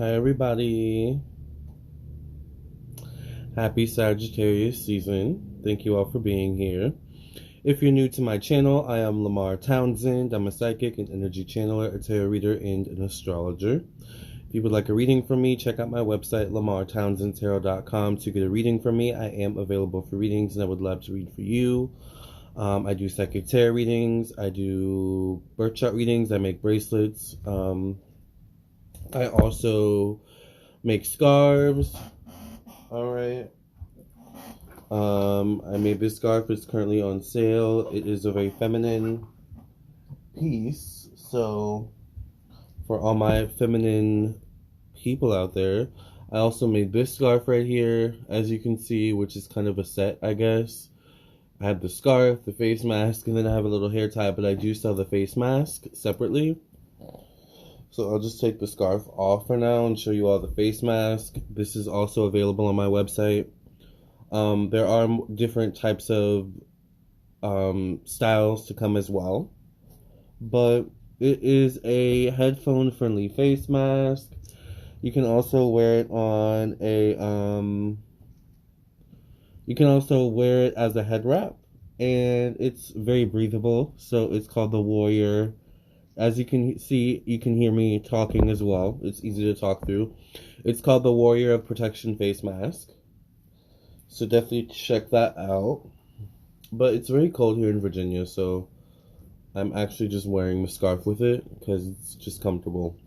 Hi everybody. Happy Sagittarius season. Thank you all for being here. If you're new to my channel, I am Lamarr Townsend. I'm a psychic, an energy channeler, a tarot reader, and an astrologer. If you would like a reading from me, check out my website, lamarrtownsendtarot.com, to get a reading from me. I am available for readings, and I would love to read for you. I do psychic tarot readings. I do birth chart readings. I make bracelets. I also make scarves. Alright. I made this scarf. It's currently on sale. It is a very feminine piece. So, for all my feminine people out there, I also made this scarf right here, as you can see, which is kind of a set, I guess. I have the scarf, the face mask, and then I have a little hair tie, but I do sell the face mask separately. So I'll just take the scarf off for now and show you all the face mask. This is also available on my website. There are different types of styles to come as well. But it is a headphone-friendly face mask. You can also wear it on a... You can also wear it as a head wrap. And it's very breathable. So it's called the Warrior. As you can see, you can hear me talking as well. It's easy to talk through. It's called the Warrior of Protection Face Mask. So definitely check that out. But it's very cold here in Virginia, so I'm actually just wearing the scarf with it because it's just comfortable.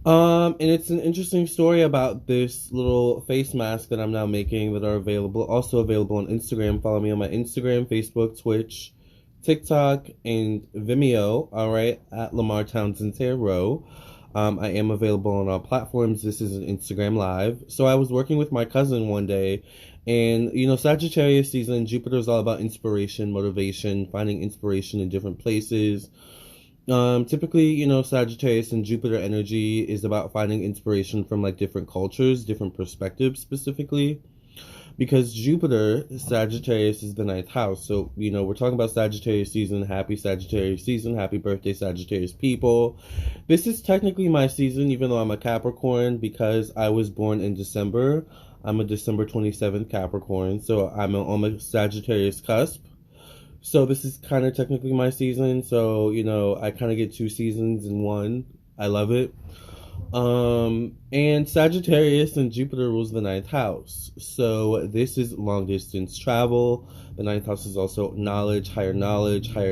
And it's an interesting story about this little face mask that I'm now making that are available. Also available on Instagram. Follow me on my Instagram, Facebook, Twitch, TikTok, and Vimeo, alright, at Lamarr Townsend Tarot. I am available on all platforms. This is an Instagram Live. So I was working with my cousin one day, and, you know, Sagittarius season, Jupiter is all about inspiration, motivation, finding inspiration in different places. Typically, you know, Sagittarius and Jupiter energy is about finding inspiration from, like, different cultures, different perspectives specifically. Because Jupiter, Sagittarius, is the 9th house. So, you know, we're talking about Sagittarius season. Happy Sagittarius season. Happy birthday, Sagittarius people. This is technically my season, even though I'm a Capricorn, because I was born in December. I'm a December 27th Capricorn. So I'm on the Sagittarius cusp. So this is kind of technically my season. So, you know, I kind of get 2 seasons in one. I love it. And Sagittarius and Jupiter rules the 9th house. So this is long distance travel. The 9th house is also knowledge, higher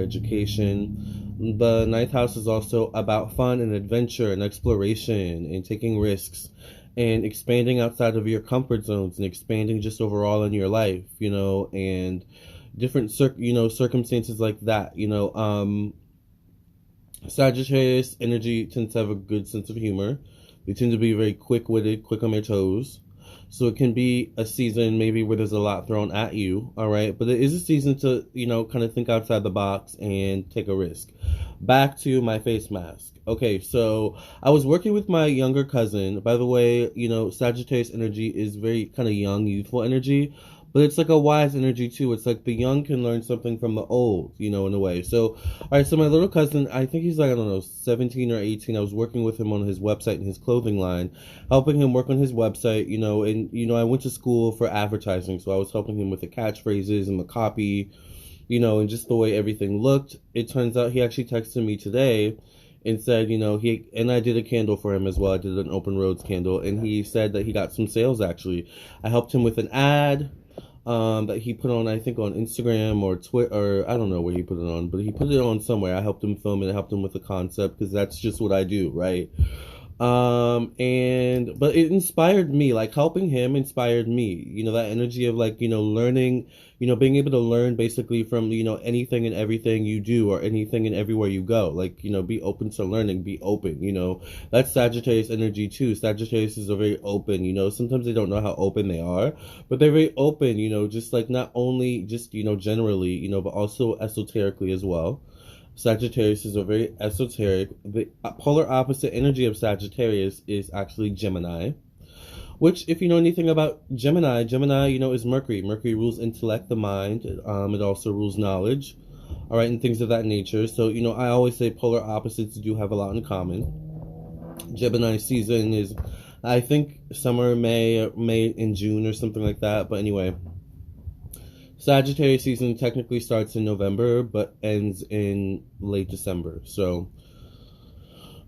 education. The 9th house is also about fun and adventure and exploration and taking risks and expanding outside of your comfort zones and expanding just overall in your life, you know, and different circumstances like that, you know. Sagittarius energy tends to have a good sense of humor. They tend to be very quick-witted, quick on their toes. So it can be a season maybe where there's a lot thrown at you, all right? But it is a season to, you know, kind of think outside the box and take a risk. Back to my face mask. Okay, so I was working with my younger cousin. By the way, you know, Sagittarius energy is very kind of young, youthful energy. But it's like a wise energy, too. It's like the young can learn something from the old, you know, in a way. So, all right, so my little cousin, I think he's like, I don't know, 17 or 18. I was working with him on his website and his clothing line, helping him work on his website, you know, and, you know, I went to school for advertising, so I was helping him with the catchphrases and the copy, you know, and just the way everything looked. It turns out he actually texted me today and said, you know, and I did a candle for him as well. I did an open roads candle, and he said that he got some sales, actually. I helped him with an ad that he put on, I think, on Instagram or Twitter, or I don't know where he put it on, but he put it on somewhere. I helped him film it, I helped him with the concept, because that's just what I do, right? But it inspired me, like, helping him inspired me, you know, that energy of, like, you know, learning, you know, being able to learn basically from, you know, anything and everything you do or anything and everywhere you go, like, you know, be open to learning, be open, you know, that's Sagittarius energy too. Sagittarius is a very open, you know, sometimes they don't know how open they are, but they're very open, you know, just like not only just, you know, generally, you know, but also esoterically as well. Sagittarius is a very esoteric. The polar opposite energy of Sagittarius is actually Gemini, which, if you know anything about Gemini, you know, is Mercury. Mercury rules intellect, the mind. It also rules knowledge, all right, and things of that nature. So, you know, I always say polar opposites do have a lot in common. Gemini season is, I think, summer, May and June or something like that. But anyway, Sagittarius season technically starts in November but ends in late December. So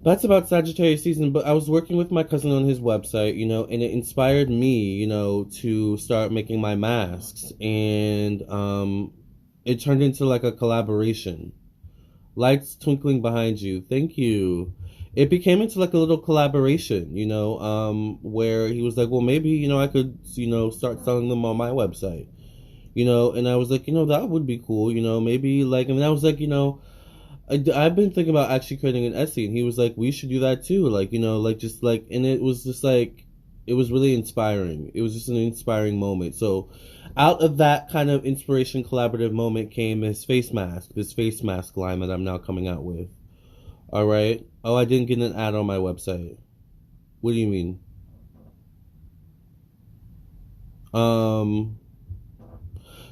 that's about Sagittarius season. But I was working with my cousin on his website, and it inspired me, to start making my masks. And it turned into like a collaboration. Lights twinkling behind you. Thank you. It became into like a little collaboration, where he was like, well, maybe, I could, start selling them on my website, and I was like, that would be cool, maybe like, and I was like, I've been thinking about actually creating an Etsy, and he was like, we should do that too, like, like just like, and it was just like, it was really inspiring. It was just an inspiring moment. So out of that kind of inspiration collaborative moment came this face mask line that I'm now coming out with. All right. Oh, I didn't get an ad on my website. What do you mean?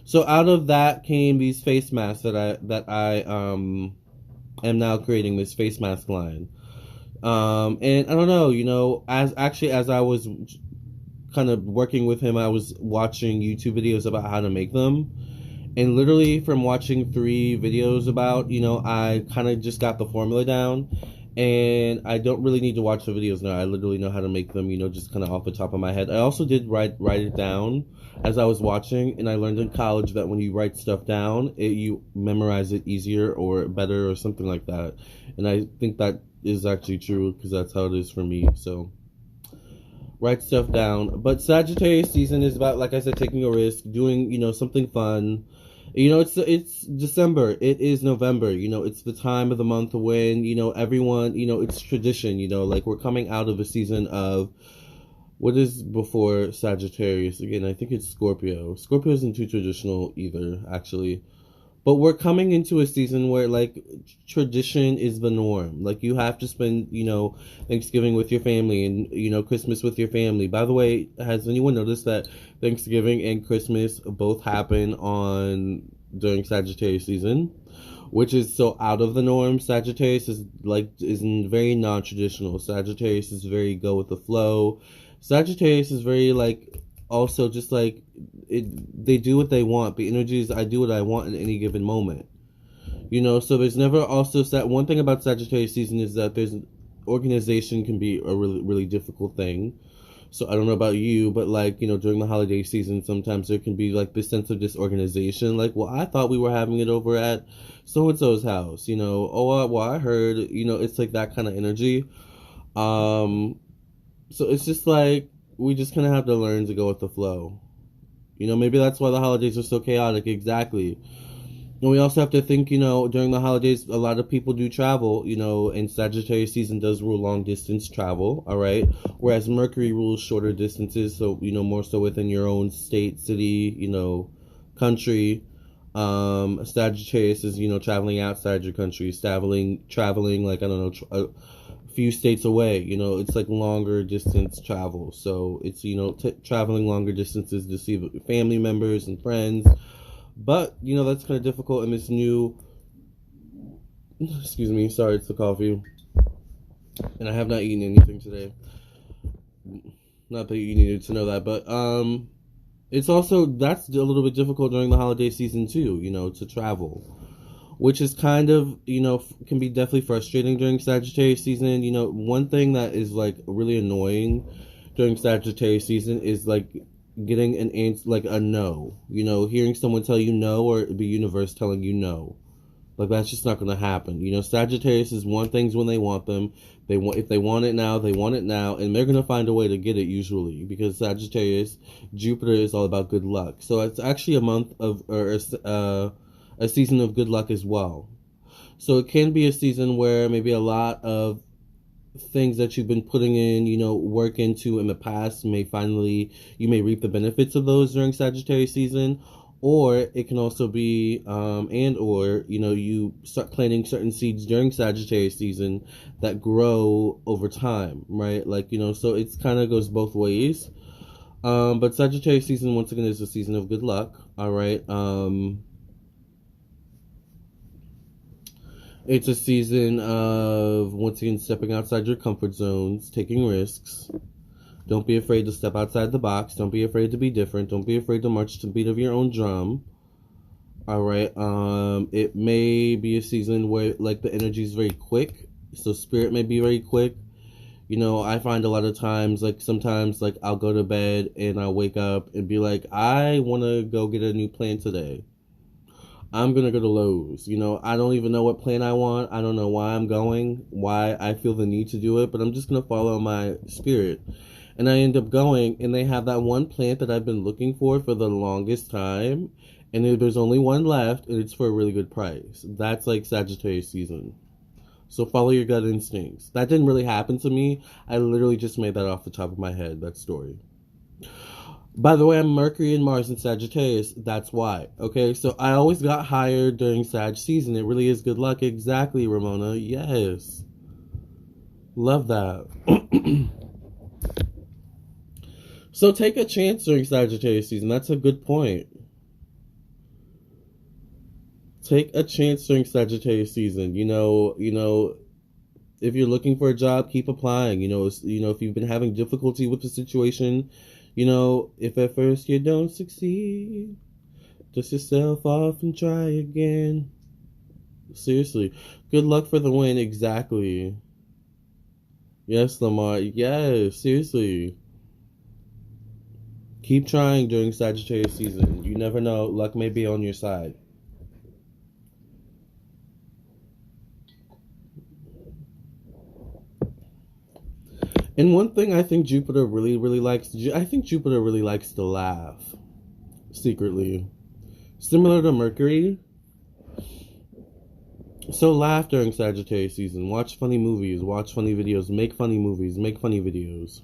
So out of that came these face masks that I am now creating this face mask line. And I don't know, as I was kind of working with him, I was watching YouTube videos about how to make them. And literally from watching 3 videos about, I kind of just got the formula down. And I don't really need to watch the videos now. I literally know how to make them, just kind of off the top of my head. I also did write it down as I was watching. And I learned in college that when you write stuff down, you memorize it easier or better or something like that. And I think that is actually true because that's how it is for me. So write stuff down. But Sagittarius season is about, like I said, taking a risk, doing, something fun. It's December. It is November. It's the time of the month when, everyone, it's tradition, like we're coming out of a season of, what is before Sagittarius? Again, I think it's Scorpio. Scorpio isn't too traditional either, actually. But we're coming into a season where, like, tradition is the norm. Like, you have to spend, Thanksgiving with your family and, Christmas with your family. By the way, has anyone noticed that Thanksgiving and Christmas both happen during Sagittarius season? Which is so out of the norm. Sagittarius is very non-traditional. Sagittarius is very go with the flow. Sagittarius is very, like, also just like they do what they want. The energy is I do what I want in any given moment. So there's never also one thing about Sagittarius season is that there's organization can be a really, really difficult thing. So I don't know about you, but like, during the holiday season, sometimes there can be like this sense of disorganization. Like, well, I thought we were having it over at so-and-so's house, oh, well, I heard, it's like that kind of energy. So it's just like, we just kind of have to learn to go with the flow. Maybe that's why the holidays are so chaotic. Exactly. And we also have to think, during the holidays, a lot of people do travel, and Sagittarius season does rule long distance travel, all right? Whereas Mercury rules shorter distances, so, more so within your own state, city, country. Sagittarius is, traveling outside your country, traveling like, I don't know, a few states away, it's like longer distance travel. So it's, traveling longer distances to see family members and friends. But, that's kind of difficult in this new, excuse me, sorry, it's the coffee. And I have not eaten anything today. Not that you needed to know that, but, it's also, that's a little bit difficult during the holiday season too, to travel. Which is kind of, can be definitely frustrating during Sagittarius season. One thing that is like really annoying during Sagittarius season is like getting an answer, like a no, hearing someone tell you no or the universe telling you no. Like that's just not going to happen. Sagittarius is want things when they want them. If they want it now, they want it now, and they're going to find a way to get it usually because Sagittarius, Jupiter is all about good luck. So it's actually a month of, a season of good luck as well. So it can be a season where maybe a lot of things that you've been putting in, work into in the past you may reap the benefits of those during Sagittarius season. Or it can also be, you start planting certain seeds during Sagittarius season that grow over time, right? Like, so it's kind of goes both ways. But Sagittarius season, once again, is a season of good luck, all right? It's a season of, once again, stepping outside your comfort zones, taking risks. Don't be afraid to step outside the box. Don't be afraid to be different. Don't be afraid to march to the beat of your own drum. All right. It may be a season where, like, the energy is very quick. So spirit may be very quick. You know, I find a lot of times, like, sometimes, like, I'll go to bed and I'll wake up and be like, I want to go get a new plant today. I'm going to go to Lowe's. You know, I don't even know what plant I want. I don't know why I'm going, why I feel the need to do it, but I'm just going to follow my spirit. And I end up going, and they have that one plant that I've been looking for the longest time, and there's only one left, and it's for a really good price. That's like Sagittarius season. So follow your gut instincts. That didn't really happen to me. I literally just made that off the top of my head, that story. By the way, I'm Mercury and Mars in Sagittarius. That's why. Okay, so I always got hired during Sag season. It really is good luck. Exactly, Ramona. Yes. Love that. So take a chance during Sagittarius season. That's a good point. Take a chance during Sagittarius season. You know, if you're looking for a job, keep applying. You know, if you've been having difficulty with the situation, you know, if at first you don't succeed, dust yourself off and try again. Seriously. Good luck for the win. Exactly. Yes, Lamarr. Yes, seriously. Keep trying during Sagittarius season. You never know. Luck may be on your side. And one thing I think Jupiter really likes, I think Jupiter really likes to laugh. Secretly. Similar to Mercury. So laugh during Sagittarius season. Watch funny movies. Watch funny videos. Make funny movies. Make funny videos.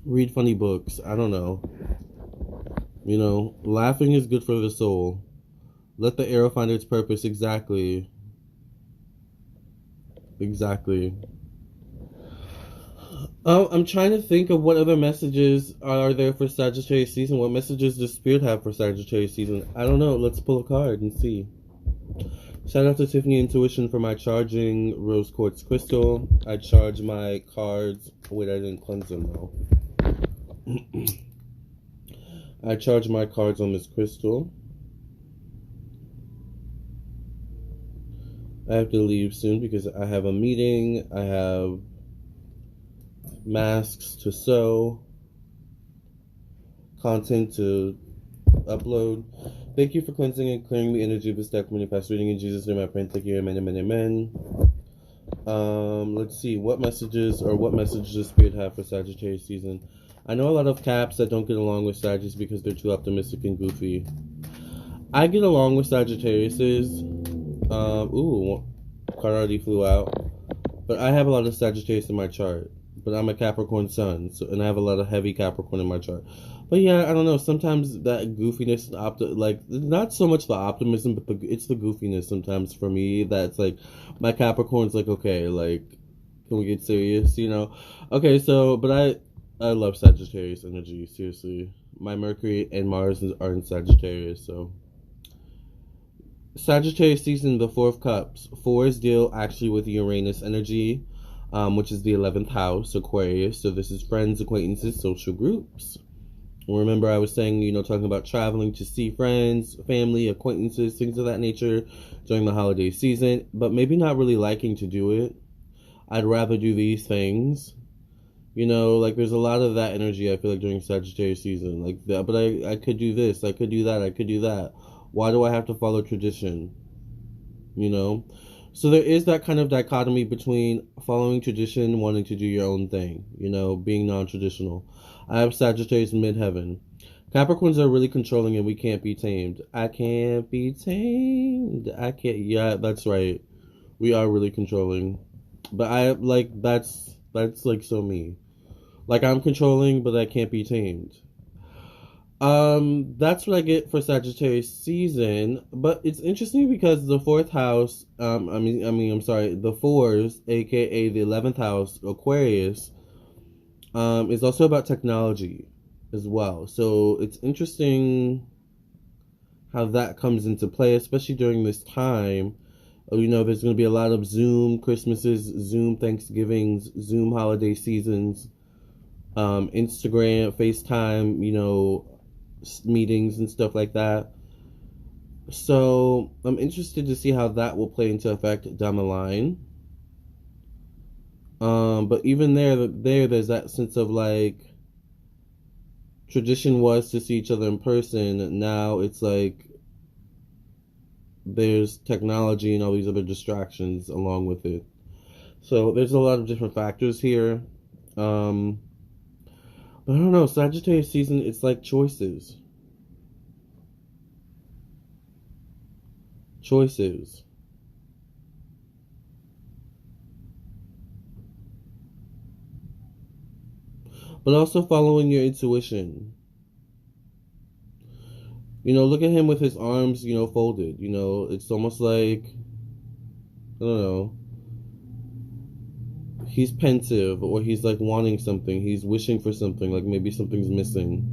Read funny books. I don't know. You know, laughing is good for the soul. Let the arrow find its purpose. Exactly. Exactly. Oh, I'm trying to think of what other messages are there for Sagittarius season. What messages does Spirit have for Sagittarius season? I don't know. Let's pull a card and see. Shout out to Tiffany Intuition for my charging rose quartz crystal. I charge my cards. Wait, I didn't cleanse them though. I charge my cards on this crystal. I have to leave soon because I have a meeting. I have masks to sew, content to upload. Thank you for cleansing and clearing the energy of this deck when you pass reading. In Jesus' name I pray and thank you. Amen, amen, amen. Let's see. What message does Spirit have for Sagittarius season? I know a lot of Caps that don't get along with Sagittarius because they're too optimistic and goofy. I get along with Sagittariuses. Ooh, card already flew out. But I have a lot of Sagittarius in my chart. But I'm a Capricorn sun, and I have a lot of heavy Capricorn in my chart. But yeah, I don't know. Sometimes that goofiness, like not so much the optimism, but it's the goofiness sometimes for me. That's like my Capricorn's like, okay, like, can we get serious? You know? Okay, so but I love Sagittarius energy. Seriously, my Mercury and Mars are in Sagittarius, so. Sagittarius season, the Four of Cups. Fours deal actually with Uranus energy. Which is the 11th house, Aquarius. So this is friends, acquaintances, social groups. Remember I was saying, you know, talking about traveling to see friends, family, acquaintances, things of that nature during the holiday season, but maybe not really liking to do it. I'd rather do these things. You know, like there's a lot of that energy I feel like during Sagittarius season. Like that, but I could do this, I could do that, I could do that. Why do I have to follow tradition? You know? So there is that kind of dichotomy between following tradition, wanting to do your own thing, you know, being non-traditional. I have Sagittarius midheaven. Capricorns are really controlling and we can't be tamed. I can't be tamed. I can't. Yeah, that's right. We are really controlling. But I like that's like so me. Like I'm controlling, but I can't be tamed. That's what I get for Sagittarius season, but it's interesting because the fourth house, the fours, aka the 11th house, Aquarius, is also about technology as well. So it's interesting how that comes into play, especially during this time You know, there's going to be a lot of Zoom Christmases, Zoom Thanksgivings, Zoom holiday seasons, Instagram, FaceTime, you know, meetings and stuff like that. So I'm interested to see how that will play into effect down the line. But even there's that sense of like, tradition was to see each other in person. Now it's like there's technology and all these other distractions along with it. So there's a lot of different factors here. But I don't know, Sagittarius season, it's like choices. Choices. But also following your intuition. You know, look at him with his arms, you know, folded. You know, it's almost like, I don't know, he's pensive, or he's like wanting something. He's wishing for something, like maybe something's missing.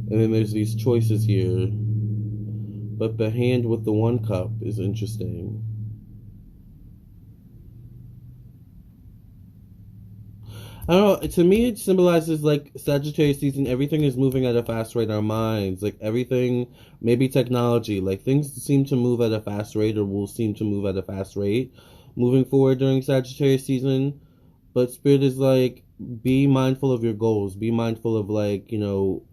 And then there's these choices here. But the hand with the 1 cup is interesting. I don't know, to me it symbolizes like Sagittarius season, everything is moving at a fast rate in our minds. Like everything, maybe technology, like things seem to move at a fast rate, or will seem to move at a fast rate moving forward during Sagittarius season. But Spirit is like, be mindful of your goals. Be mindful of like, you know,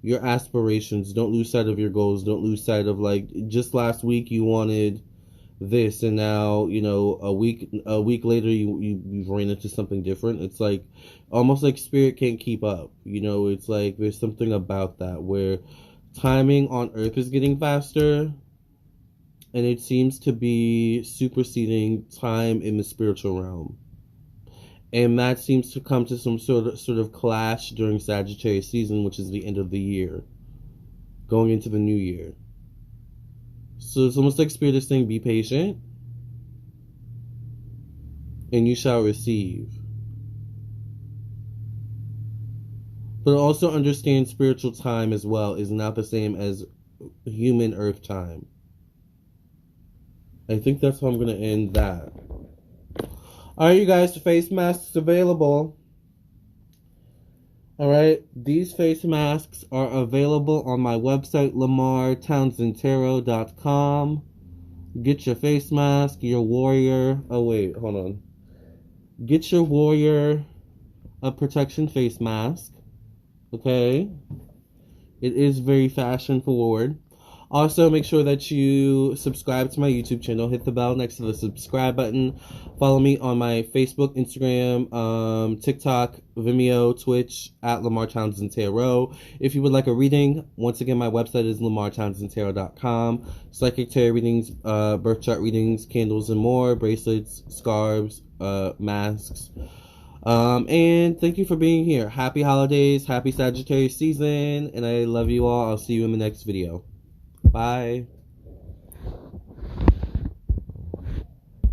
your aspirations. Don't lose sight of your goals. Don't lose sight of like, just last week you wanted this, and now, you know, a week later you've ran into something different. It's like almost like Spirit can't keep up. You know, it's like there's something about that where timing on Earth is getting faster, and it seems to be superseding time in the spiritual realm. And that seems to come to some sort of clash during Sagittarius season, which is the end of the year, going into the new year. So it's almost like Spirit is saying, be patient, and you shall receive. But also understand spiritual time as well is not the same as human earth time. I think that's how I'm going to end that. Alright, you guys, the face masks available. Alright, these face masks are available on my website, LamarrTownsendTarot.com. Get your face mask, your warrior. Oh, wait, hold on. Get your warrior of protection face mask. Okay? It is very fashion forward. Also, make sure that you subscribe to my YouTube channel. Hit the bell next to the subscribe button. Follow me on my Facebook, Instagram, TikTok, Vimeo, Twitch, at Lamarr Townsend Tarot. If you would like a reading, once again, my website is LamarrTownsendTarot.com. Psychic tarot readings, birth chart readings, candles and more, bracelets, scarves, masks. And thank you for being here. Happy holidays, happy Sagittarius season, and I love you all. I'll see you in the next video. Bye.